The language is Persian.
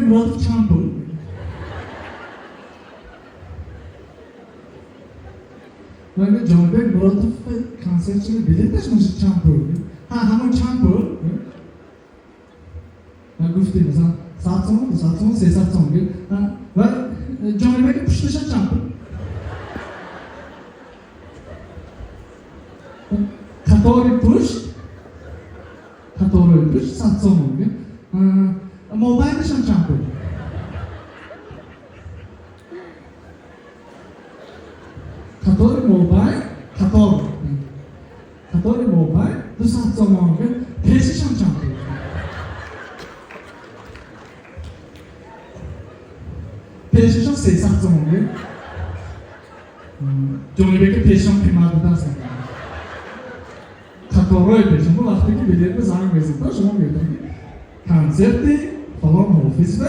Murodov champur. Mana Chonibek Murodov konsertini bilasizmi shu champurni? Ha, hamon champur. گفتیم مثلا ساعتون 3 ساعت و جانبه که پشتش هم چند کتاری پشت ساعتون موبایلش هم چند کتاری موبایل دو ساعتون پیشش هم چند پیششون 3 ساعت زمانه جانبه پیششون قیمت بوده است کتارای پیششون وقتی که بلیت به زنگ بزنید شما میدونید کنسرتی فلان حافظ